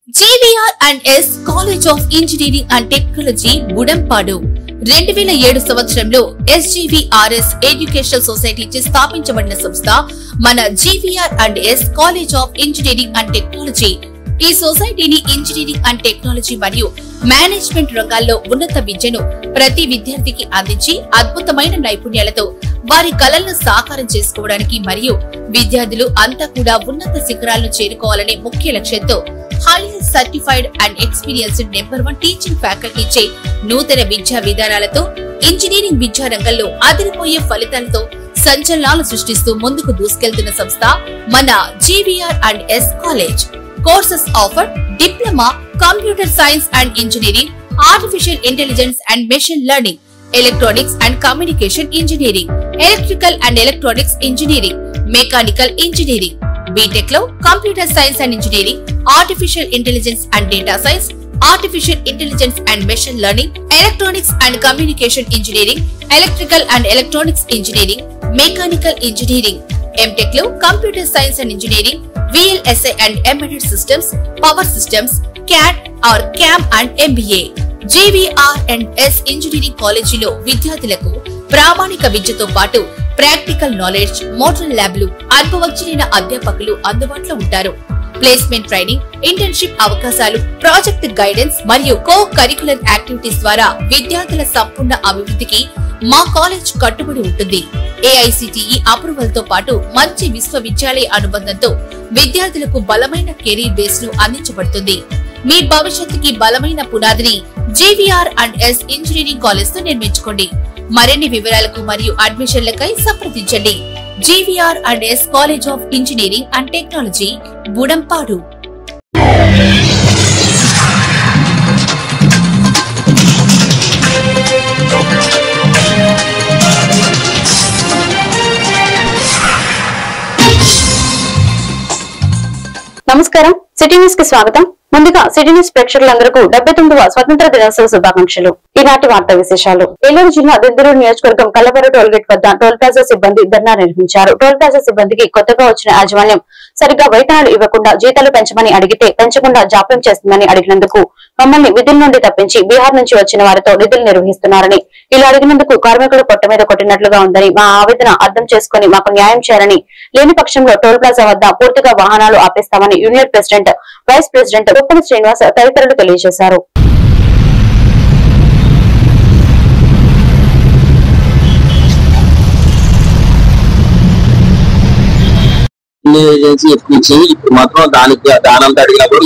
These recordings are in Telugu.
GVR&S College of Engineering and Technology Budampadu 2007 సంవత్సరంలో SGVRS ఎడ్యుకేషనల్ సొసైటీ చే స్థాపించబడిన సంస్థ మన GVR&S college of engineering and technology. ఈ సొసైటీని ఇంజనీరింగ్ అండ్ టెక్నాలజీ మరియు మేనేజ్మెంట్ రంగాల్లో ఉన్నత విద్యను ప్రతి విద్యార్థికి అందించి అద్భుతమైన నైపుణ్యాలతో వారి కలలను సాకారం చేసుకోవడానికి మరియు విద్యార్థులు అంతా కూడా ఉన్నత శిఖరాలను చేరుకోవాలనే ముఖ్య లక్ష్యంతో highly certified and experienced #1 teaching ఫ్యాకల్టీచే నూతన విద్యా విధానాలతో ఇంజనీరింగ్ విద్యా రంగంలో అదిరిపోయే ఫలితాలతో సంచలనాలు సృష్టిస్తూ ముందుకు దూసుకెళ్తున్న సంస్థ మన GVR&S college. Courses offer diploma, computer science and engineering, artificial intelligence and machine learning, electronics and communication engineering, electrical and electronics engineering, mechanical engineering. BTech లో computer science and engineering, artificial intelligence and data science, artificial intelligence and machine learning, electronics and communication engineering, electrical and electronics engineering, mechanical engineering. MTech లో computer science and engineering, VLSI and embedded systems, power systems, CAD or CAM and MBA. GVR&S engineering కాలేజీలో విద్యార్థులకు ప్రామాణిక విద్యతో పాటు ప్రాక్టికల్ నాలెడ్జ్, మోడల్ ల్యాబ్లు, అనుభవజ్ఞులైన అధ్యాపకులు అందుబాటులో ఉంటారు. ప్లేస్మెంట్ ట్రైనింగ్, ఇంటర్న్షిప్ అవకాశాలు, ప్రాజెక్ట్ గైడెన్స్ మరియు కో కరికులర్ యాక్టివిటీస్ ద్వారా విద్యార్థుల సంపూర్ణ అభివృద్ధికి మా కాలేజ్ కట్టుబడి ఉంటుంది. AICTE అప్రూవల్ తో పాటు మంచి విశ్వవిద్యాలయ అనుబంధంతో విద్యార్థులకు బలమైన కెరీర్ బేస్ ను అందించబడుతుంది. మీ భవిష్యత్తుకి బలమైన పునాదిని GVR&S ఇంజనీరింగ్ కాలేజ్ తో నిర్మించుకోండి. మరిన్ని వివరాలకు మరియు అడ్మిషన్లకై సంప్రదించండి. GVR&S college of engineering and technology, Budampadu. నమస్కారం, సిటీ న్యూస్ కి స్వాగతం. ముందుగా సిటీ న్యూస్ ప్రేక్షకులందరికీ 79వ స్వతంత్ర దినోత్సవ శుభాకాంక్షలు. ఈనాటి వార్తా విశేషాలు. ఏలూరు జిల్లా దెందులూరు నియోజకవర్గం కల్లవర టోల్ గేట్ వద్ద టోల్ ప్లాజా సిబ్బంది ధర్నా నిర్వహించారు. టోల్ ప్లాజా సిబ్బందికి కొత్తగా వచ్చిన యాజమాన్యం సరిగ్గా వేతనాలు ఇవ్వకుండా జీతాలు పెంచమని అడిగితే పెంచకుండా జాప్యం చేస్తుందని అడిగినందుకు మమ్మల్ని విధుల నుండి తప్పించి బీహార్ నుంచి వచ్చిన వారితో విధులు నిర్వహిస్తున్నారని, ఇలా అడిగినందుకు కార్మికులు పొట్ట మీద కొట్టినట్లుగా ఉందని, మా ఆవేదన అర్థం చేసుకుని మాకు న్యాయం చేయాలని, లేని పక్షంలో టోల్ ప్లాజా వద్ద పూర్తిగా వాహనాలు ఆపేస్తామని union president, vice president Uppala Srinivas తదితరులు తెలియజేశారు. ఏజెన్సీ ఎక్కించి ఇప్పుడు మాత్రం దానంతా అడిగినప్పుడు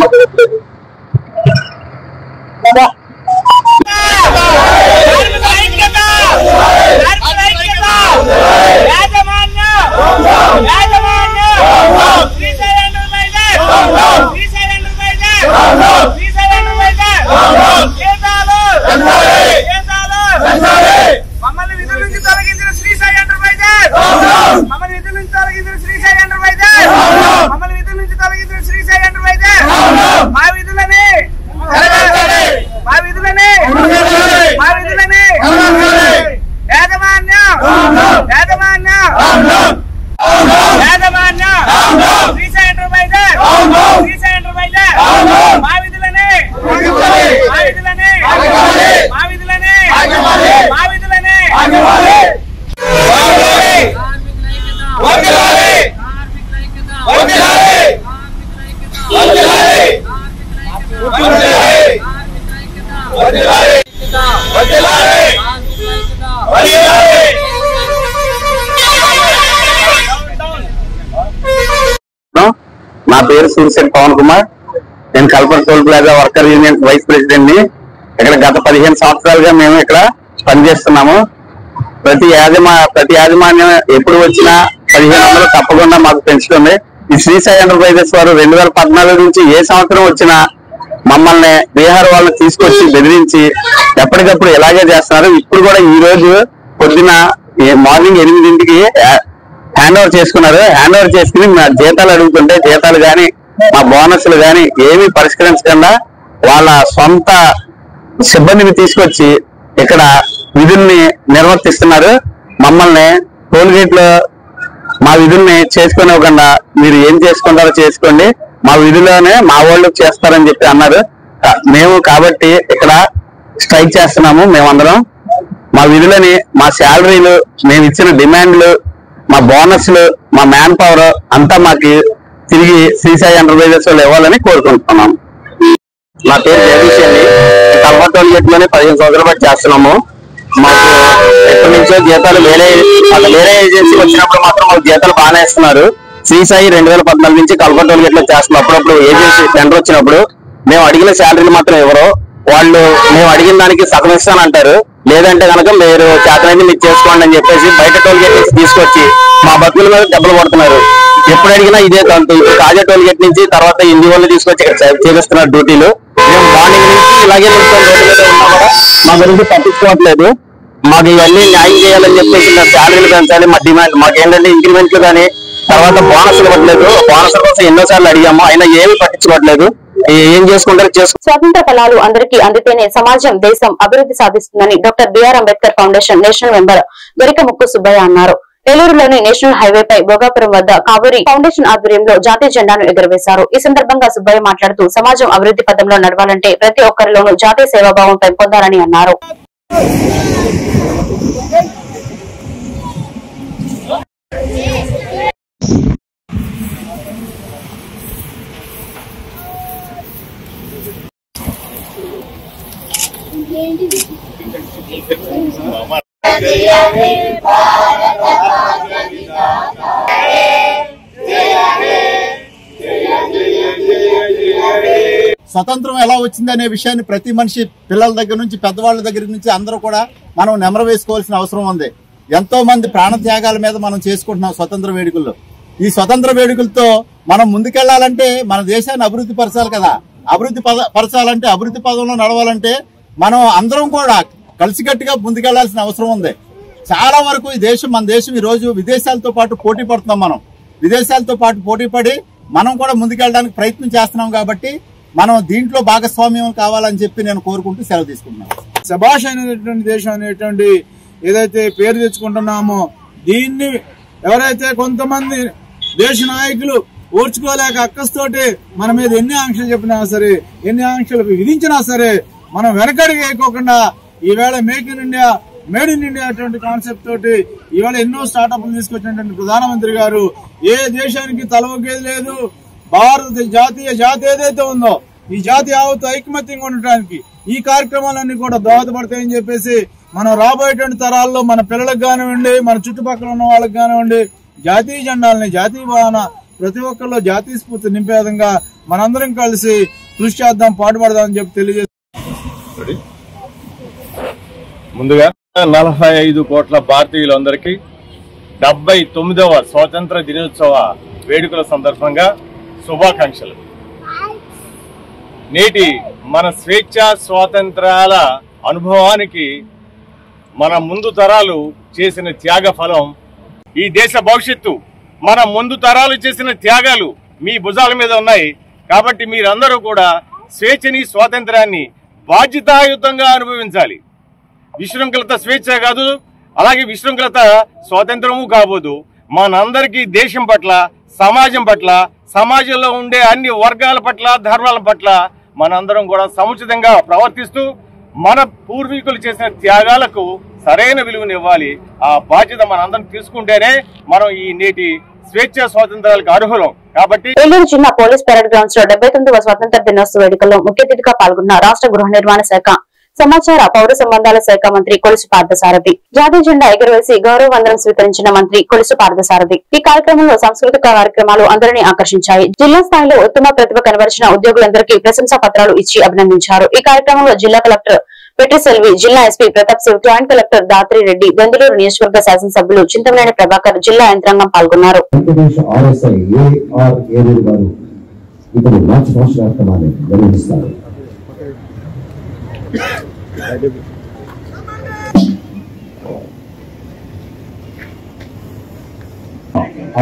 మమ్మల్ని విధుల నుంచి తొలగించిన శ్రీ సాయి ఎంటర్ప్రైజెస్, మమ్మల్ని విధుల నుంచి తొలగించిన శ్రీ సాయి ఎంటర్ప్రైజెస్, మమ్మల్ని విధుల నుంచి తొలగించిన శ్రీ సాయి ఎంటర్ప్రైజెస్, మా విధులని మా విధులని మా విధులని యాజమాన్యం యాజమాన్యం యాజమాన్యం శ్రీ సాయి ఎంటర్ప్రైజెస్, శ్రీ సాయి ఎంటర్ప్రైజెస్, మా విధులని మా విధులని మా విధులని మా విధులని నా పేరు సూర్యశెట్టి పవన్ కుమార్. నేను Kalpana toll plaza worker union vice president ని. ఇక్కడ గత 15 సంవత్సరాలుగా మేము ఇక్కడ పనిచేస్తున్నాము. ప్రతి యాజమాన్యం ఎప్పుడు వచ్చినా 1500 తప్పకుండా మాకు పెంచుతుంది. ఈ శ్రీ సాయి ఎంటర్ప్రైజెస్ వారు 2014 నుంచి ఏ సంవత్సరం వచ్చినా మమ్మల్ని బీహార్ వాళ్ళని తీసుకొచ్చి బెదిరించి ఎప్పటికప్పుడు ఇలాగే చేస్తున్నారు. ఇప్పుడు కూడా ఈ రోజు పొద్దున మార్నింగ్ 8ంటికి హ్యాండ్ ఓవర్ చేసుకున్నారు. హ్యాండ్ ఓవర్ చేసుకుని మా జీతాలు అడుగుతుంటే జీతాలు గాని మా బోనస్లు గాని ఏమీ పరిష్కరించకుండా వాళ్ళ సొంత సిబ్బందిని తీసుకొచ్చి ఇక్కడ విధుల్ని నిర్వర్తిస్తున్నారు. మమ్మల్ని టోల్ గేట్ లో మా విధుల్ని చేసుకోనివ్వకుండా మీరు ఏం చేసుకుంటారో చేసుకోండి, మా విధిలోనే మా వాళ్ళు చేస్తారని చెప్పి అన్నారు. మేము కాబట్టి ఇక్కడ స్ట్రైక్ చేస్తున్నాము. మేమందరం మా విధులని, మా శాలరీలు, మేము ఇచ్చిన డిమాండ్లు, మా బోనస్లు, మా మ్యాన్ పవర్ అంతా మాకు తిరిగి శ్రీ సాయి ఎంటర్ప్రైజెస్ వాళ్ళు ఇవ్వాలని కోరుకుంటున్నాం. నా పేరు జగదీష్ అండి. కల్వర్ టోల్ గేట్ లోనే 15 సంవత్సరాల పాటు చేస్తున్నాము. మాకు ఎప్పటి నుంచో జీతాలు వేరే ఏజెన్సీ వచ్చినప్పుడు మాత్రం మాకు జీతాలు బాగానే ఇస్తున్నారు. శ్రీ సాయి 2014 నుంచి కల్వర్ టోల్ గేట్ లో చేస్తున్నాం. అప్పుడప్పుడు ఏజెన్సీ టెండర్ వచ్చినప్పుడు మేము అడిగిన శాలరీలు మాత్రం ఎవరో వాళ్ళు మేము అడిగిన దానికి సగం ఇస్తానంటారు. లేదంటే కనుక మీరు చేతనైతే మీరు చేసుకోండి అని చెప్పేసి బయట టోల్ గేట్ నుంచి తీసుకొచ్చి మా బతుకుల మీద దెబ్బలు పడుతున్నారు. ఎప్పుడు అడిగినా ఇదే తంతు. ఇప్పుడు కాజా టోల్ గేట్ నుంచి తర్వాత హిందీ వాళ్ళు తీసుకొచ్చి ఇక్కడ చేపిస్తున్నారు డ్యూటీలు. మేము మార్నింగ్ నుంచి ఇలాగే మా గురించి పట్టించుకోవట్లేదు. మాకు ఇవన్నీ న్యాయం చేయాలని చెప్పేసి శాలరీలు పెంచాలి. మా డిమాండ్ మాకేంటంటే ఇంక్రిమెంట్లు కానీ తర్వాత బోనస్లు ఇవ్వట్లేదు. బోనస్ల కోసం ఎన్నోసార్లు అడిగాము, అయినా ఏమీ పట్టించుకోవట్లేదు. ఏం చేసుకుంటారో స్వాతంత్ర ఫలాలు అందరికీ అందితేనే సమాజం, దేశం అభివృద్ధి సాధిస్తుందని doctor BR Ambedkar foundation national member Garikamukku Subbaiah అన్నారు. ఏలూరులోని నేషనల్ హైవేపై భోగాపురం వద్ద కావూరి ఫౌండేషన్ ఆధ్వర్యంలో జాతీయ జెండాను ఎగురవేశారు. ఈ సందర్భంగా సుబ్బయ్య మాట్లాడుతూ సమాజం అభివృద్ధి పథంలో నడవాలంటే ప్రతి ఒక్కరిలోనూ జాతీయ సేవాభావం పెంపొందాలని అన్నారు. స్వతంత్రం ఎలా వచ్చిందనే విషయాన్ని ప్రతి మనిషి, పిల్లల దగ్గర నుంచి పెద్దవాళ్ళ దగ్గర నుంచి అందరూ కూడా మనం నెమరు వేసుకోవాల్సిన అవసరం ఉంది. ఎంతో మంది ప్రాణ త్యాగాల మీద మనం చేసుకుంటున్నాం స్వతంత్ర వేడుకల్లో. ఈ స్వతంత్ర వేడుకలతో మనం ముందుకెళ్లాలంటే మన దేశాన్ని అభివృద్ధి పరచాలి కదా. పరచాలంటే అభివృద్ధి పదంలో నడవాలంటే మనం అందరం కూడా కలిసికట్టుగా ముందుకెళ్లాల్సిన అవసరం ఉంది. చాలా వరకు మన దేశం ఈ రోజు విదేశాలతో పాటు పోటీ పడుతున్నాం. మనం విదేశాలతో పాటు పోటీ పడి మనం కూడా ముందుకెళ్ళడానికి ప్రయత్నం చేస్తున్నాం. కాబట్టి మనం దీంట్లో భాగస్వామ్యం కావాలని చెప్పి నేను కోరుకుంటూ సెలవు తీసుకుంటున్నాను. శభాష్ అనేటువంటి దేశం అనేటువంటి ఏదైతే పేరు తెచ్చుకుంటున్నామో దీన్ని ఎవరైతే కొంతమంది దేశ నాయకులు ఓర్చుకోలేక అక్కస్తోటి మన మీద ఎన్ని ఆంక్షలు చెప్పినా సరే, ఎన్ని ఆంక్షలు విధించినా సరే మనం వెనకడికి వేయకోకుండా ఈవేళ మేడ్ ఇన్ ఇండియా అటువంటి కాన్సెప్ట్ తోటి ఈవేళ ఎన్నో స్టార్టప్లు తీసుకొచ్చినటువంటి ప్రధానమంత్రి గారు ఏ దేశానికి తలవగేది లేదు. భారత జాతి ఏదైతే ఉందో ఈ జాతి యావత్తు ఐకమత్యంగా ఉండటానికి ఈ కార్యక్రమాలన్నీ కూడా దోహదపడతాయని చెప్పేసి మనం రాబోయేటువంటి తరాల్లో మన పిల్లలకు కానివ్వండి, మన చుట్టుపక్కల ఉన్న వాళ్ళకి కానివ్వండి జాతీయ జెండాలని, జాతీయ భావన ప్రతి ఒక్కరిలో జాతీయ స్ఫూర్తి నింపే విధంగా మనందరం కలిసి కృషి చేద్దాం, పాటుపడదామని చెప్పి తెలియజేస్తాం. ముందుగా 45 కోట్ల భారతీయులందరికీ 79వ స్వాతంత్ర దినోత్సవ వేడుకల సందర్భంగా శుభాకాంక్షలు. నేటి మన స్వేచ్ఛ స్వాతంత్రాల అనుభవానికి మన ముందు తరాలు చేసిన త్యాగ ఫలం ఈ దేశ భవిష్యత్తు. మన ముందు తరాలు చేసిన త్యాగాలు మీ భుజాల మీద ఉన్నాయి. కాబట్టి మీరందరూ కూడా స్వేచ్ఛని, స్వాతంత్రాన్ని బాధ్యతాయుతంగా అనుభవించాలి. విశృంఖలత స్వేచ్ఛ కాదు, అలాగే విశృంఖలత స్వాతంత్రము కాబోదు. మనందరికీ దేశం పట్ల, సమాజం పట్ల, సమాజంలో ఉండే అన్ని వర్గాల పట్ల, ధర్మాల పట్ల మనందరం కూడా సముచితంగా ప్రవర్తిస్తూ మన పూర్వీకులు చేసిన త్యాగాలకు సరైన విలువనివ్వాలి. ఆ బాధ్యత మనందరం తీసుకుంటేనే మనం ఈ నేటి స్వేచ్ఛ స్వాతంత్రాలకు అర్హులం. కాబట్టి ఏలూరు జిల్లా పోలీస్ పెరేడ్ గ్రౌండ్స్ లో 79వ స్వాతంత్ర దినోత్సవ వేడుకల్లో ముఖ్య అతిథిగా పాల్గొన్న రాష్ట్ర గృహ నిర్మాణ శాఖ, సమాచార పౌర సంబంధాల శాఖ మంత్రి కొలుసు పార్థసారథి జాతీయ జెండా ఎగురవేసి గౌరవ వందనం స్వీకరించిన మంత్రి కొలుసు పార్థసారథి. ఈ కార్యక్రమంలో సాంస్కృతిక కార్యక్రమాలు అందరినీ ఆకర్షించాయి. జిల్లా స్థాయిలో ఉత్తమ ప్రతిభ కనబరిచిన ఉద్యోగులందరికీ ప్రశంసా పత్రాలు ఇచ్చి అభినందించారు. ఈ కార్యక్రమంలో జిల్లా కలెక్టర్ పెట్రిసెల్వి, జిల్లా SP Pratap Shiv, joint collector Dhatri Reddy, Bengaluru నియోజకవర్గ శాసనసభ్యులు చింతమనేని ప్రభాకర్, జిల్లా యంత్రాంగం పాల్గొన్నారు.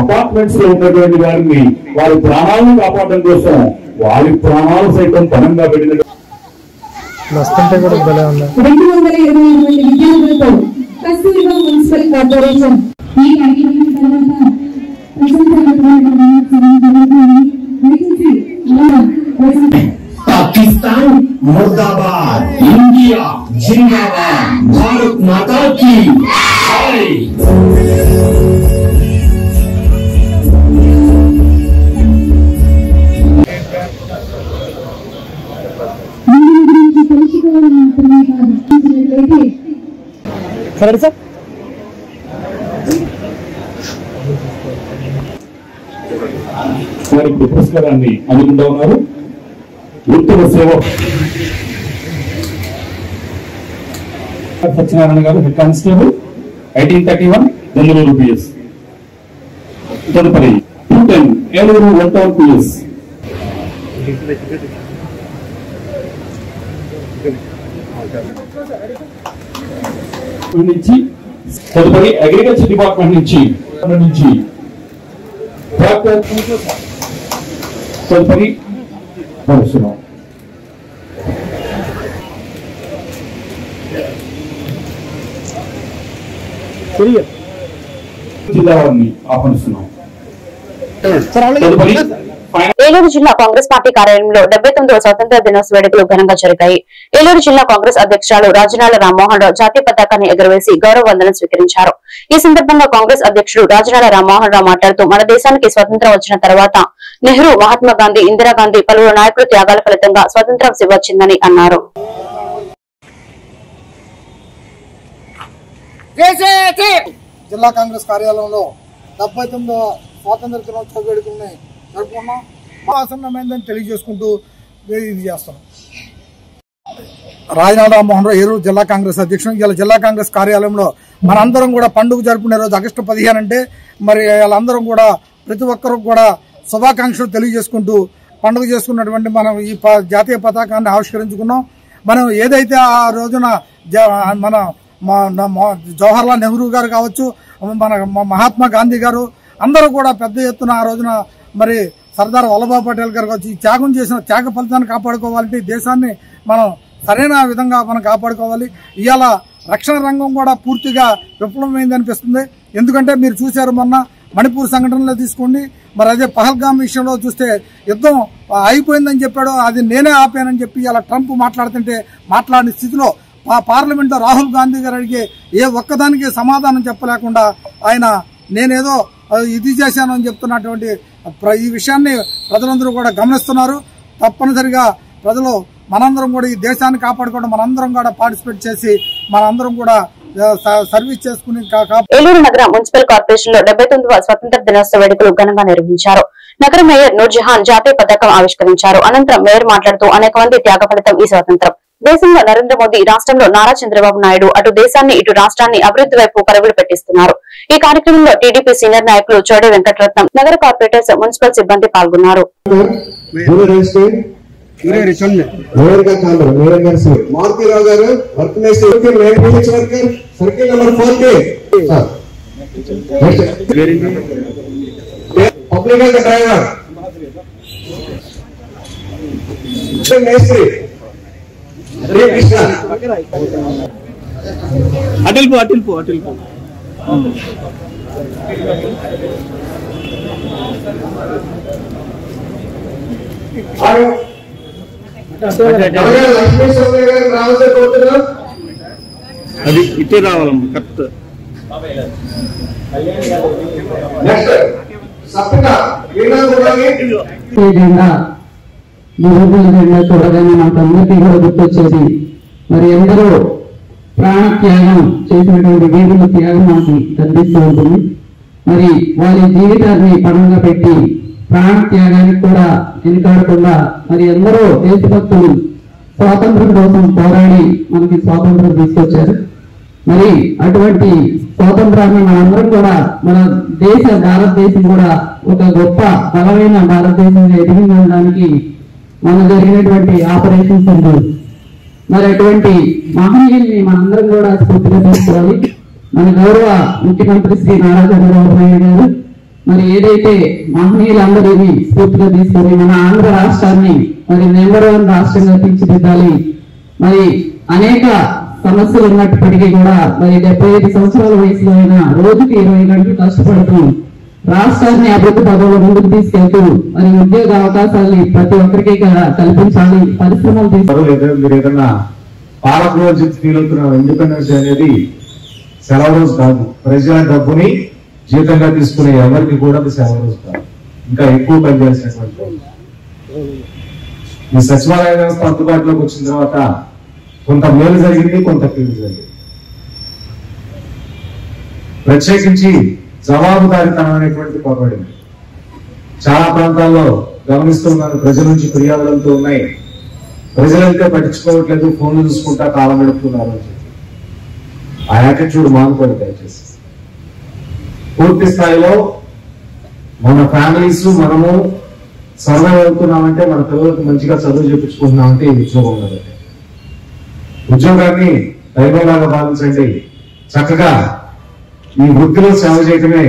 అపార్ట్మెంట్స్ లో ఉన్నటువంటి వారిని వారి ప్రాణాలను కాపాడడం కోసం వారి ప్రాణాలు సైతం పణంగా పెట్టిన 228 విద్యార్థులతో కస్తూరిబా మున్సిపల్ కార్పొరేషన్ ఈ కార్యక్రమం తర్వాత पाकिस्तान मुर्दाबाद, इंडिया जिंदाबाद, भारत माता की जय। వారికి పురస్కారాన్ని అందుకుంటా ఉన్నారు. ఉత్తమ సేవ సత్యనారాయణ గారు, హెడ్ కానిస్టేబుల్, 1831 బెంగళూరు PS. తదుపరి 210 ఏలూరు 1 టౌన్ PS. నుంచి తదుపరి అగ్రికల్చర్ డిపార్ట్మెంట్ నుంచి తదుపరి పరుస్తున్నాం. జిల్లా వారిని ఆహ్వానిస్తున్నాం. ఏలూరు జిల్లా కాంగ్రెస్ పార్టీ కార్యాలయంలో 79వ స్వాతంత్ర దినోత్సవ వేడుకలు ఘనంగా జరిగాయి. ఏలూరు జిల్లా కాంగ్రెస్ అధ్యక్షురాలు రాజనాల రామ్మోహన్ రావు జాతీయ పతాకాన్ని ఎగురవేసి గౌరవ వందనం స్వీకరించారు. ఈ సందర్భంగా కాంగ్రెస్ అధ్యక్షుడు రాజనాల రామ్మోహన్ రావు మాట్లాడుతూ మన దేశానికి స్వతంత్రం వచ్చిన తర్వాత నెహ్రూ, మహాత్మా గాంధీ, ఇందిరాగాంధీ పలువురు నాయకుల త్యాగాల ఫలితంగా స్వతంత్రం వచ్చిందని అన్నారు. జిల్లా కాంగ్రెస్ కార్యాలయంలో 79వ స్వాతంత్ర దినోత్సవ వేడుకల్ని జరుపుకున్నాం. ఆసన్నమైందని తెలియజేసుకుంటూ ఇది చేస్తాం. రాజనాల రామ్మోహన్ రావు ఏలూరు జిల్లా కాంగ్రెస్ అధ్యక్షుడు. ఇలా జిల్లా కాంగ్రెస్ కార్యాలయంలో మనందరం కూడా పండుగ జరుపుకునే రోజు ఆగస్టు 15 అంటే మరి వాళ్ళందరం కూడా ప్రతి ఒక్కరు కూడా శుభాకాంక్షలు తెలియజేసుకుంటూ పండుగ చేసుకున్నటువంటి మనం ఈ జాతీయ పతాకాన్ని ఆవిష్కరించుకున్నాం. మనం ఏదైతే ఆ రోజున మన జవహర్లాల్ నెహ్రూ గారు కావచ్చు, మన మహాత్మా గాంధీ గారు అందరూ కూడా పెద్ద ఎత్తున ఆ రోజున మరి సర్దార్ వల్లభాయ్ పటేల్ గారు కావచ్చు ఈ త్యాగం చేసిన త్యాగ ఫలితాన్ని కాపాడుకోవాలంటే దేశాన్ని మనం సరైన విధంగా మనం కాపాడుకోవాలి. ఇవాళ రక్షణ రంగం కూడా పూర్తిగా విఫలమైంది అనిపిస్తుంది. ఎందుకంటే మీరు చూశారు మొన్న మణిపూర్ సంఘటనలో తీసుకోండి, మరి అదే పహల్గామ్ విషయంలో చూస్తే యుద్ధం అయిపోయిందని చెప్పాడు, అది నేనే ఆపానని చెప్పి ఇలా ట్రంప్ మాట్లాడుతుంటే మాట్లాడిన స్థితిలో పార్లమెంట్ లో రాహుల్ గాంధీ గారు అడిగే ఏ ఒక్కదానికి సమాధానం చెప్పలేకుండా ఆయన నేనేదో ఇది చేశాను అని చెప్తున్నటువంటి ఈ విషయాన్ని ప్రజలందరూ కూడా గమనిస్తున్నారు. తప్పనిసరిగా ప్రజలు మనందరం కూడా ఈ దేశాన్ని కాపాడుకోవడం మనందరం కూడా పార్టిసిపేట్ చేసి మనందరం కూడా సర్వీస్ చేసుకుని. ఏలూరు నగర మున్సిపల్ కార్పొరేషన్ లో 79వ స్వతంత్ర దినోత్సవ వేడుకలు ఘనంగా నిర్వహించారు. నగర మేయర్ నూర్జహాన్ జాతీయ పతాకం ఆవిష్కరించారు. అనంతరం మేయర్ మాట్లాడుతూ అనేక మంది త్యాగ ఫలితం ఈ స్వాతంత్రం. దేశంలో నరేంద్ర మోదీ, రాష్ట్రంలో నారా చంద్రబాబు నాయుడు అటు దేశాన్ని ఇటు రాష్ట్రాన్ని అభివృద్ధి వైపు పరుగులు పెట్టిస్తున్నారు. ఈ కార్యక్రమంలో టీడీపీ సీనియర్ నాయకులు చోడే వెంకటరత్నం, నగర కార్పొరేటర్స్, మున్సిపల్ సిబ్బంది పాల్గొన్నారు. మారుతీరావు గారు work circle number 40 public driver మేస్త్రి అటిల్పు లక్ష్మీ గారు రావాల్సి కోరుతున్నాం. అది ఇటే రావాలమ్మా కరెక్ట్. చూడగానే మాకందరికీ కూడా గుర్తొచ్చేది మరి ఎందరో ప్రాణ త్యాగం చేసినటువంటి వీరుల త్యాగం మాకు కనిపిస్తూ ఉంటుంది. మరి వారి జీవితాన్ని పణంగా పెట్టి ప్రాణ త్యాగానికి కూడా వెనుకాడకుండా మరి ఎందరో దేశభక్తులు స్వాతంత్రం కోసం పోరాడి మనకి స్వాతంత్రం తీసుకొచ్చారు. మరి అటువంటి స్వాతంత్రాన్ని మనందరం కూడా మన భారతదేశం కూడా ఒక గొప్ప బలమైన భారతదేశంగా ఎదిగించడానికి మనం జరిగినటువంటి ఆపరేషన్ సింధూర్. మరి అటువంటి మహనీయుల్ని మనందరం కూడా స్ఫూర్తిగా తీసుకోవాలి. మన గౌరవ ముఖ్యమంత్రి శ్రీ నారా చంద్రబాబు నాయుడు గారు మరి ఏదైతే మహనీయులందరినీ స్ఫూర్తిగా తీసుకొని మన ఆంధ్ర రాష్ట్రాన్ని మరి నెంబర్ 1 రాష్ట్రంగా తీర్చిదిద్దాలి. మరి అనేక సమస్యలు ఉన్నప్పటికీ కూడా మరి 75 సంవత్సరాల వయసులో అయినా రోజుకి 20 గంటలు కష్టపడుతూ రాష్ట్రాన్ని అభివృద్ధి పదంలో ముందుకు తీసుకెళ్తూ మరి ఉద్యోగ అవకాశాలని ప్రతి ఒక్కరికి కల్పించాలి. పరిశ్రమలు మీరు ఏదన్నా పాలకులు ఫీల్ అవుతున్న ఇండిపెండెన్స్ అనేది సెలవు రోజు కాదు. ప్రజల డబ్బుని జీతంగా తీసుకునే ఎవరికి కూడా అది సెలవు రోజు కాదు. ఇంకా ఎక్కువ పనిచేయాల్సినటువంటి రోజు. ఈ సచివాలయ వ్యవస్థ అందుబాటులోకి వచ్చిన తర్వాత కొంత మేలు జరిగింది, కొంత కీడు జరిగింది. ప్రత్యేకించి జవాబుదారీతనం అనేటువంటి పొరపడింది. చాలా ప్రాంతాల్లో గమనిస్తున్నాను, ప్రజల నుంచి ఫిర్యాదులతో ఉన్నాయి. ప్రజలైతే పట్టించుకోవట్లేదు, ఫోన్లు చూసుకుంటా కాలం గడుపుతున్నారు అని చెప్పి ఆ యాటిట్యూడ్ మానుకోండి దయచేసి. పూర్తి స్థాయిలో మన ఫ్యామిలీస్ మనము సర్వైవ్ అవుతున్నామంటే, మన పిల్లలకు మంచిగా చదువు చెప్పించుకుంటున్నామంటే ఈ ఉద్యోగం ఉన్నది. ఉద్యోగాన్ని దైవంలాగా భావించండి. చక్కగా ఈ వృత్తిలో సేవ చేయటమే.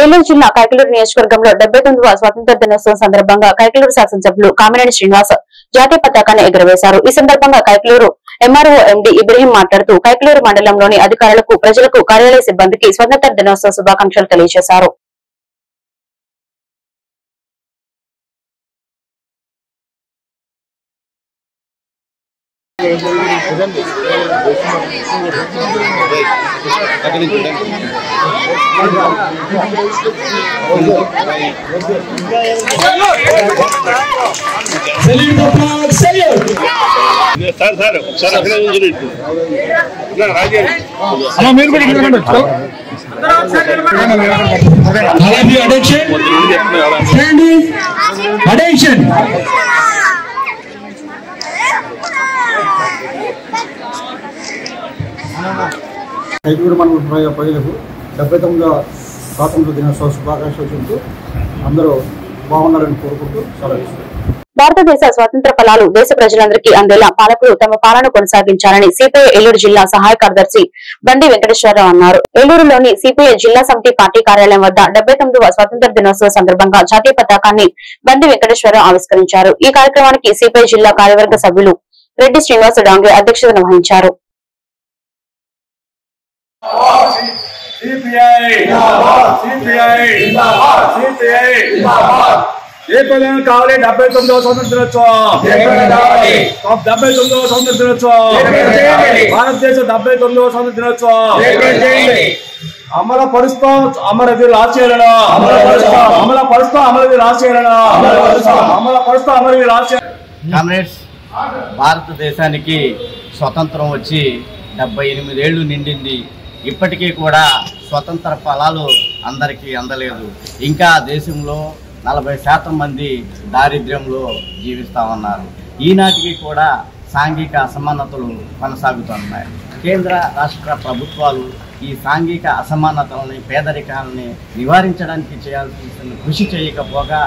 ఏలూరు జిల్లా కైకలూరు నియోజకవర్గంలో 79వ స్వాతంత్ర దినోత్సవం సందర్భంగా కైకలూరు శాసనసభ్యులు కామినేని శ్రీనివాస్ జాతీయ పతాకాన్ని ఎగురవేశారు. ఈ సందర్భంగా కైకలూరు ఎంఆర్ఓ ఎండి ఇబ్రహీం మాట్లాడుతూ కైకలూరు మండలంలోని అధికారులకు, ప్రజలకు, కార్యాలయ సిబ్బందికి స్వాతంత్ర దినోత్సవ శుభాకాంక్షలు తెలియజేశారు. కైకలూరు మండల ప్రజలకు 79వ స్వాతంత్ర దినోత్సవ శుభాకాంక్షలు చెబుతూ అందరూ బాగున్నారని కోరుకుంటూ సెలవు. భారతదేశ స్వాతంత్ర ఫలాలు దేశ ప్రజలందరికీ అందేలా పాలకులు తమ పాలన కొనసాగించాలని సిపిఐ ఏలూరు జిల్లా సహాయ కార్యదర్శి బండి వెంకటేశ్వరరావు అన్నారు. ఏలూరులోని సిపిఐ జిల్లా సమితి పార్టీ కార్యాలయం వద్ద 79వ స్వాతంత్ర దినోత్సవ సందర్భంగా జాతీయ పతాకాన్ని బండి వెంకటేశ్వరరావు ఆవిష్కరించారు. ఈ కార్యక్రమానికి సిపిఐ జిల్లా కార్యవర్గ సభ్యులు రెడ్డి శ్రీనివాస డాంగే అధ్యక్షతన వహించారు. కావాలి 79వ స్వాతంత్ర దినోత్సవం, 79వ స్వాతంత్ర దినోత్సవం, భారతదేశ 79వ స్వాతంత్ర దినోత్సవం అమలుపరుస్తూ అమరవీరుల ఆశయాలను అమలుపరుస్తూ అమరవీరుల ఆశయాలను అమలుపరుస్తూ అమరవీరుల ఆశయాలను. కామ్రేడ్స్, భారతదేశానికి స్వతంత్రం వచ్చి 78 ఏళ్లు నిండింది. ఇప్పటికీ కూడా స్వతంత్ర ఫలాలు అందరికీ అందలేదు. ఇంకా దేశంలో 40% మంది దారిద్ర్యంలో జీవిస్తూ ఉన్నారు. ఈనాటికి కూడా సాంఘిక అసమానతలు కొనసాగుతున్నాయి. కేంద్ర రాష్ట్ర ప్రభుత్వాలు ఈ సాంఘిక అసమానతలని, పేదరికాలని నివారించడానికి చేయాల్సిన కృషి చేయకపోగా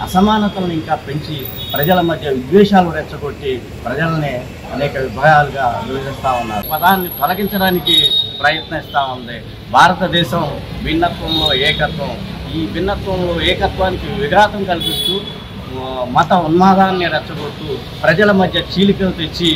అసమానతలను ఇంకా పెంచి ప్రజల మధ్య విద్వేషాలు రెచ్చగొట్టి ప్రజల్ని అనేక విభాగాలుగా విభజిస్తూ ఉన్నారు. పదాన్ని తొలగించడానికి ప్రయత్నిస్తూ ఉంది. భారతదేశం భిన్నత్వంలో ఏకత్వం. ఈ భిన్నత్వంలో ఏకత్వానికి విఘాతం కల్పిస్తూ మత ఉన్మాదాన్ని రెచ్చగొడుతూ ప్రజల మధ్య చీలికలు తెచ్చి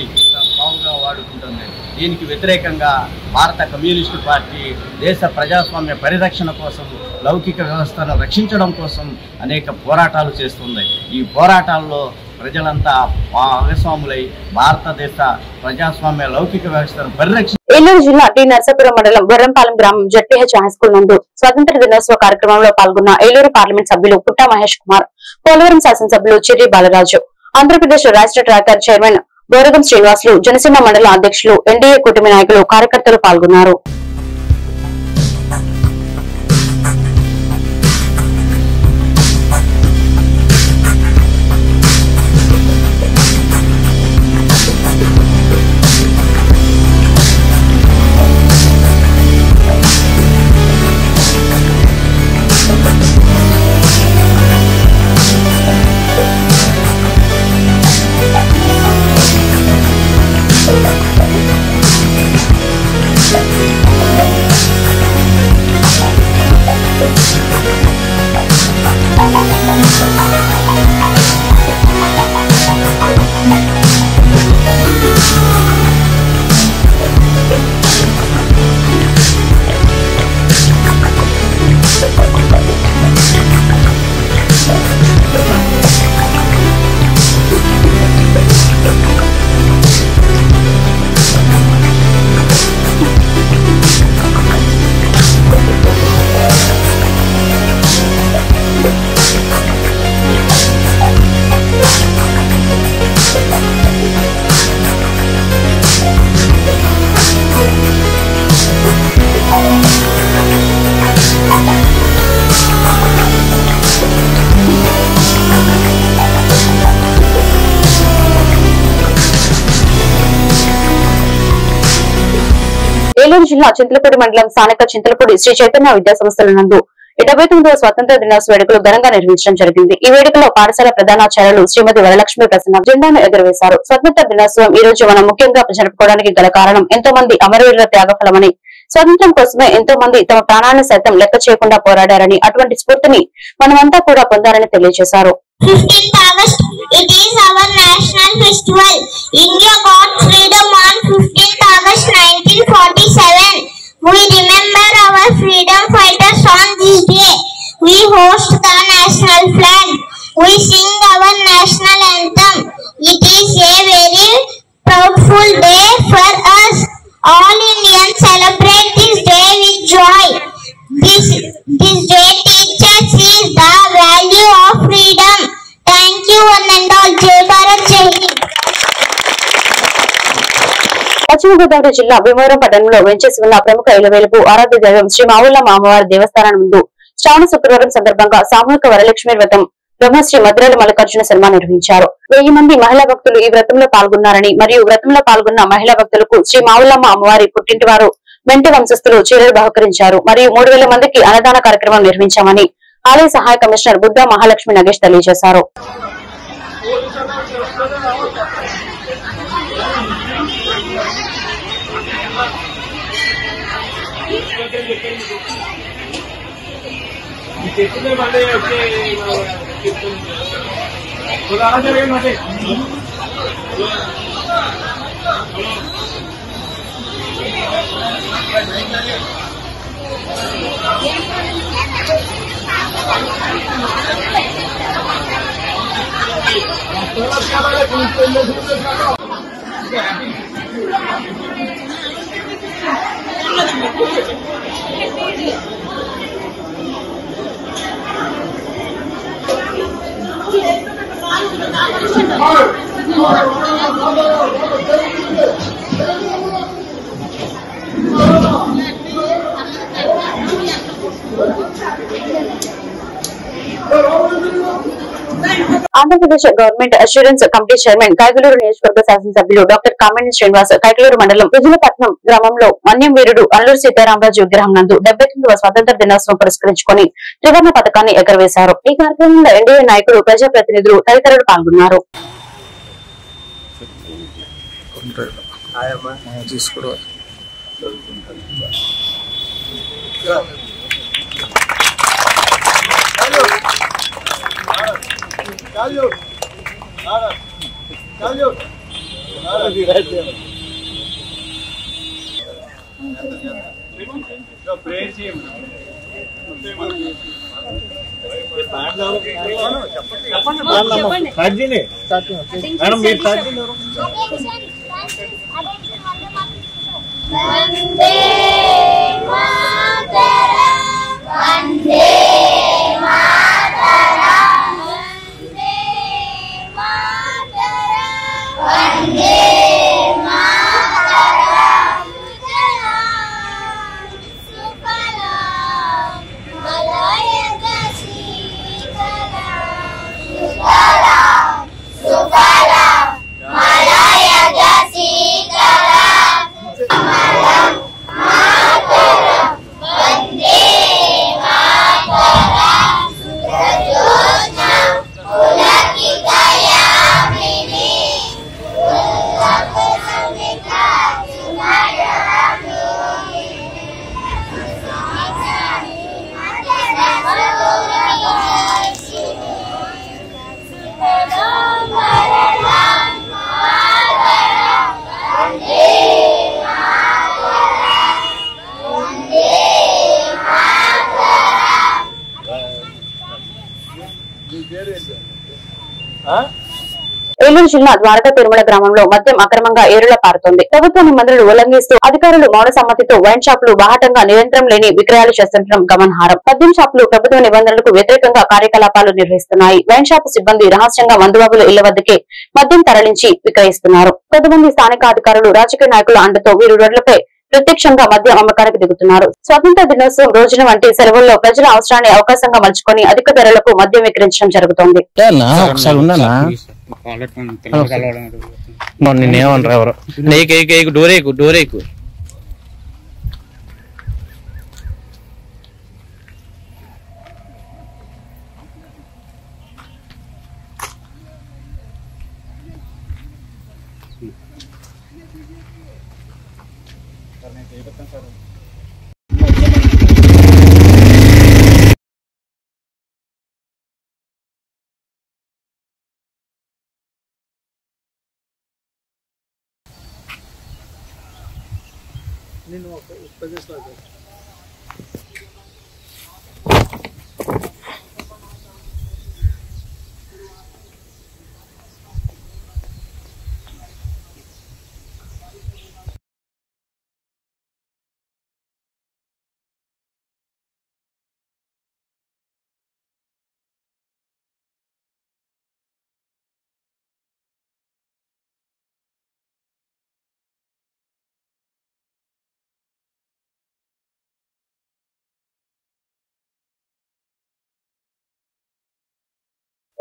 బావుగా వాడుకుంటుంది. దీనికి వ్యతిరేకంగా భారత కమ్యూనిస్టు పార్టీ దేశ ప్రజాస్వామ్య పరిరక్షణ కోసం, లౌకిక వ్యవస్థను రక్షించడం కోసం అనేక పోరాటాలు చేస్తుంది. ఈ పోరాటాల్లో ప్రజలంతా భాగస్వాములై భారతదేశ ప్రజాస్వామ్య లౌకిక వ్యవస్థను పరిరక్షించారు. ఏలూరు జిల్లా టి నర్సాపురం మండలం బొర్రంపాలెం గ్రామం జెడ్పీహెచ్ హైస్కూల్ నందు స్వాతంత్ర దినోత్సవ కార్యక్రమంలో పాల్గొన్న ఏలూరు పార్లమెంట్ సభ్యులు పుట్టా మహేష్ కుమార్, పోలవరం శాసనసభ్యులు చిర్రి బాలరాజు, ఆంధ్రప్రదేశ్ రాష్ట్ర ట్రాకర్ చైర్మన్ బోరగం శ్రీనివాసులు, జనసేన మండల అధ్యక్షులు, ఎన్డీఏ కూటమి నాయకులు, కార్యకర్తలు పాల్గొన్నారు. ఏలూరు జిల్లా చింతలపూడి మండలం స్థానిక చింతలపూడి శ్రీ చైతన్య విద్యా సంస్థల నందు 79వ స్వాతంత్ర దినోత్సవ వేడుకలు ఘనంగా నిర్వహించడం జరిగింది. ఈ వేడుకలో పాఠశాల ప్రధానాచార్యులు శ్రీమతి వరలక్ష్మి ప్రసన్న జెండాను ఎగురవేశారు. స్వాతంత్ర దినోత్సవం ఈ రోజు మనం ముఖ్యంగా జరుపుకోవడానికి గల కారణం ఎంతో మంది అమరవీరుల త్యాగఫలమని, స్వాతంత్ర్యం కోసమే ఎంతో మంది తమ ప్రాణాలను సైతం లెక్క చేయకుండా పోరాడారని, అటువంటి స్ఫూర్తిని మనమంతా కూడా పొందాలని తెలియజేశారు. 15th August, it is our national festival. India got freedom on 15th August 1947. We remember our freedom fighters on this day. We host the national flag. We sing our national anthem. It is a very proudful day for us. All Indians celebrate this day with joy. This day teaches us the value of freedom. Thank you one and all. Jai Bharat, Jai Hind. పశ్చిమ గోదావరి జిల్లా భీమవరం పట్టణంలో వెంచేసి ఉన్న ప్రముఖ ఇలవేలుపు ఆరాధ్య దైవం శ్రీ మావుళ్ళమ్మ అమ్మవారి దేవస్థానం ముందు శ్రావణ శుక్రవారం సందర్భంగా సామూహిక వరలక్ష్మి వ్రతం బ్రహ్మశ్రీ మద్రాల మల్లికార్జున శర్మ నిర్వహించారు. 1000 మంది మహిళా భక్తులు ఈ వ్రతంలో పాల్గొన్నారని మరియు వ్రతంలో పాల్గొన్న మహిళా భక్తులకు శ్రీ మావుళ్ళమ్మ అమ్మవారి పుట్టింటి వారు మెంటి వంశస్థులు చీరలు బహుకరించారు. మరియు 3000 మందికి అన్నదాన కార్యక్రమం నిర్వహించామని ఆలయ సహాయ కమిషనర్ బుద్ధ మహాలక్ష్మి నగేష్ తెలియజేశారు. Andhra Pradesh government assurance committee chairman Kaikaluru నియోజకవర్గ శాసనసభ్యులు డాక్టర్ కామినేని శ్రీనివాస్ కైకలూరు మండలం విజయపట్నం గ్రామంలో మన్యం వీరుడు అల్లూరు సీతారామరాజు విగ్రహం నందు 79వ స్వాతంత్ర దినోత్సవం పురస్కరించుకుని త్రివర్ణ పథకాన్ని ఎగరవేశారు. ఈ కార్యక్రమంలో ఎన్డీఏ నాయకులు, ప్రజాప్రతినిధులు తదితరులు పాల్గొన్నారు. ఏలూరు జిల్లా ద్వారకా తిరుమల గ్రామంలో మద్యం అక్రమంగా ఏరులా పారుతోంది. ప్రభుత్వ నిబంధనలు ఉల్లంఘిస్తూ అధికారులు మౌన సమ్మతితో వైన్ షాపులు బాహాటంగా నిరంతరం లేని విక్రయాలు చేస్తుండడం గమనార్హం. మద్యం షాపులు ప్రభుత్వ నిబంధనలకు వ్యతిరేకంగా కార్యకలాపాలు నిర్వహిస్తున్నాయి. వైన్ షాపు సిబ్బంది రహస్యంగా మందుబాబుల ఇళ్ల వద్దకే మద్యం తరలించి విక్రయిస్తున్నారు. కొంతమంది స్థానిక అధికారులు, రాజకీయ నాయకుల అండతో వీరు రోడ్లపై ప్రత్యక్షంగా మద్యం అమ్మకానికి దిగుతున్నారు. స్వాతంత్ర దినోత్సవం రోజున వంటి సెలవుల్లో ప్రజల అవసరాన్ని అవకాశంగా మలుచుకొని అధిక ధరలకు మద్యం విక్రయించడం జరుగుతోంది. నేనేమనరు ఎవరు డోరేకు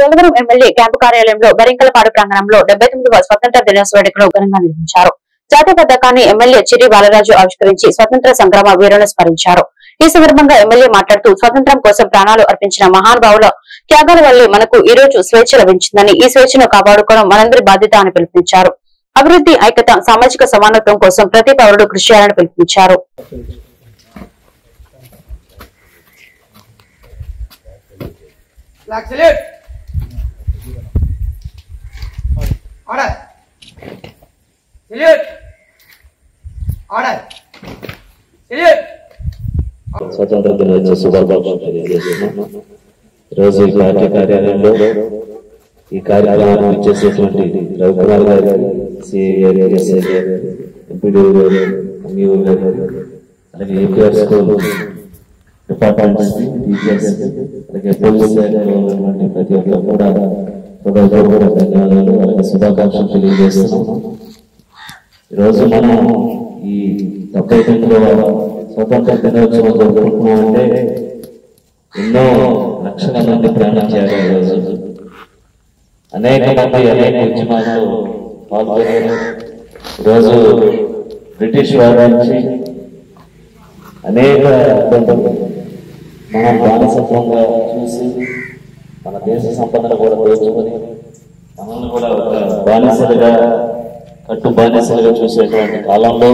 పోలవరం ఎమ్మెల్యే క్యాంపు కార్యాలయంలో బరింకలపాడు ప్రాంగణంలో 79వ స్వతంత్ర దినోత్సవ వేడుకలు ఘనంగా నిర్వహించారు. జాతీయ పతాకాన్ని ఎమ్మెల్యే చిరి బాలరాజు ఆవిష్కరించి స్వతంత్ర సంగ్రామ వీరులను స్మరించారు. ఈ సందర్భంగా ఎమ్మెల్యే మాట్లాడుతూ స్వతంత్రం కోసం ప్రాణాలు అర్పించిన మహానుభావుల త్యాగాల వల్లే మనకు ఈ రోజు స్వేచ్ఛ లభించిందని, ఈ స్వేచ్ఛను కాపాడుకోవడం మనందరి బాధ్యత అని పిలుపునిచ్చారు. అభివృద్ధి, ఐక్యత, సామాజిక సమానత్వం కోసం ప్రతి పౌరుడు కృషి చేయాలని పిలుపునిచ్చారు. స్వతంత్ర దినోత్సవ శుభాకాంక్షలు తెలియజేస్తున్నాను. ఈరోజు ఈ పార్టీ కార్యాలయంలో ఈ కార్యక్రమాన్ని ఇచ్చేసేటువంటి రవికుమార్ గారు, సిఐ గారు, ఎస్ఐ గారు, ఎంపీడీ గారు, ఎంఈఓ గారు, అలాగే ఏపీఆర్ స్కూల్ డిపార్ట్మెంట్స్ టీచర్స్, అలాగే పోలీస్ శాఖలో ఉన్నటువంటి ప్రతి ఒక్కరు కూడా హృదయపూర్వక ధన్యవాదాలు, అలాగే శుభాకాంక్షలు తెలియజేస్తున్నాము. ఈరోజు మనం ఈ 79వ స్వతంత్ర దినోత్సవం జరుపుకుంటున్నామంటే ఎన్నో లక్షల మంది ప్రాణం చేయాలి. ఈరోజు అనేక మంది అనేక ఉద్యమాల్లో పాల్గొన్నారు. ఈరోజు బ్రిటిష్ వారి నుంచి అనేక మనం బానిసత్వంగా చూసి మన దేశ సంపదను కూడా దోచుకొని మనల్ని కూడా ఒక బానిసలుగా, కట్టు బానిసలుగా చూసేటువంటి కాలంలో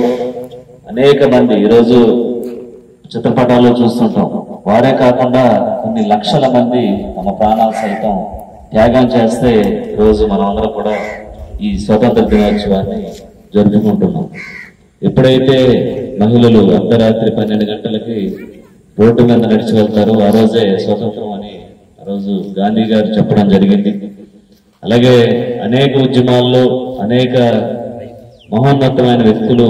అనేక మంది ఈరోజు చిత్రపటాల్లో చూస్తుంటాం. వారే కాకుండా కొన్ని లక్షల మంది తమ ప్రాణాలు సైతం త్యాగం చేస్తే ఈరోజు మనం అందరం కూడా ఈ స్వతంత్ర దినోత్సవాన్ని జరుపుకుంటున్నాం. ఎప్పుడైతే మహిళలు అర్ధరాత్రి 12 గంటలకి రోడ్డు మీద నడిచి వెళ్తారో ఆ రోజే స్వతంత్రం అని ఆ రోజు గాంధీ గారు చెప్పడం జరిగింది. అలాగే అనేక ఉద్యమాల్లో అనేక మహోన్నతమైన వ్యక్తులు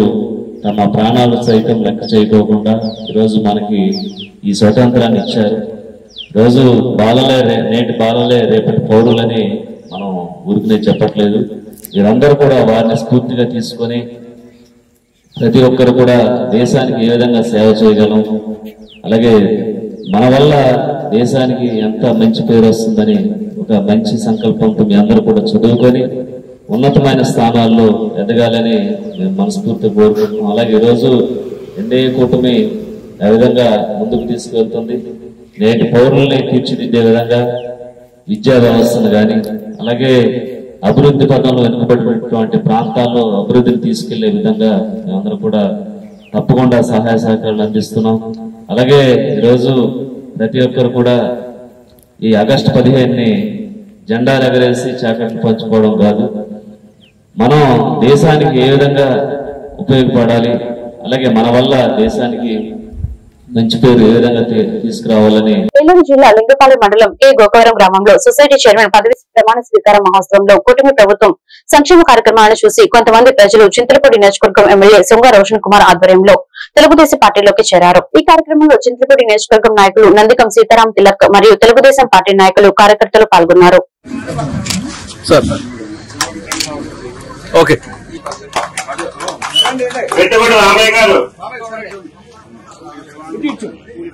తమ ప్రాణాలు సైతం లెక్క చేయకోకుండా ఈరోజు మనకి ఈ స్వతంత్రాన్ని ఇచ్చారు. రోజు బాలలే నేటి బాలలే రేపటి పౌరులని మనం ఊరికనే చెప్పట్లేదు. వీరందరూ కూడా వారిని స్ఫూర్తిగా తీసుకొని ప్రతి ఒక్కరు కూడా దేశానికి ఏ విధంగా సేవ చేయగలం, అలాగే మన వల్ల దేశానికి ఎంత మంచి పేరు వస్తుందని ఒక మంచి సంకల్పంతో మీ అందరూ కూడా చదువుకొని ఉన్నతమైన స్థానాల్లో ఎదగాలని మేము మనస్ఫూర్తిగా కోరుకుంటున్నాం. అలాగే ఈరోజు ఎన్డీఏ కూటమి ఆ విధంగా ముందుకు తీసుకువెళ్తుంది. నేటి పౌరుల్ని తీర్చిదిద్దే విధంగా విద్యా వ్యవస్థను కానీ, అలాగే అభివృద్ధి పథంలో వెనుకబడినటువంటి ప్రాంతాల్లో అభివృద్ధిని తీసుకెళ్లే విధంగా మేమందరం కూడా తప్పకుండా సహాయ సహకారాలు అందిస్తున్నాం. అలాగే ఈరోజు ప్రతి ఒక్కరు కూడా ఈ ఆగస్టు 15ని జెండాలు ఎగరేసి చాకట్లు పంచుకోవడం కాదు, మనం దేశానికి ఏ విధంగా ఉపయోగపడాలి, అలాగే మన వల్ల దేశానికి మంచి పేరు ఏ విధంగా తీసుకురావాలని ఏలూరు జిల్లా లింగపాలెం మండలం కే గోకవరం గ్రామంలో సొసైటీ చైర్మన్ పదవి ప్రమాణ స్వీకార మహోత్సవంలో కూటమి ప్రభుత్వం సంక్షేమ కార్యక్రమాలను చూసి కొంతమంది ప్రజలు చింతలపూడి నియోజకవర్గం ఎమ్మెల్యే సొంగ రోషన్ కుమార్ ఆధ్వర్యంలో తెలుగుదేశం పార్టీలోకి చేరారు. ఈ కార్యక్రమంలో చింతలపూడి నియోజకవర్గం నాయకులు నందికం సీతారాం తిలక్ మరియు తెలుగుదేశం పార్టీ నాయకులు, కార్యకర్తలు పాల్గొన్నారు.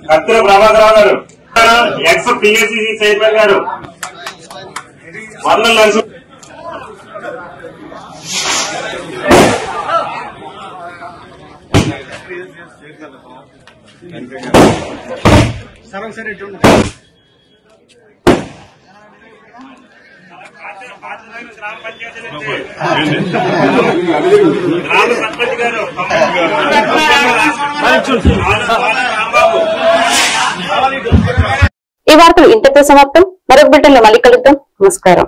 కత్తుల ప్రభాకరరావు గారు, ఎక్స్ పిఎస్సిసి చైర్మన్ గారు, గ్రామ పంచాయతీ నుంచి గ్రామ సర్పంచ్ గారు రాంబాబు. ఈ వార్తలు ఇంతటితో సమాప్తం. మరొక బిడ్డల్లో మళ్ళీ కలుద్దాం. నమస్కారం.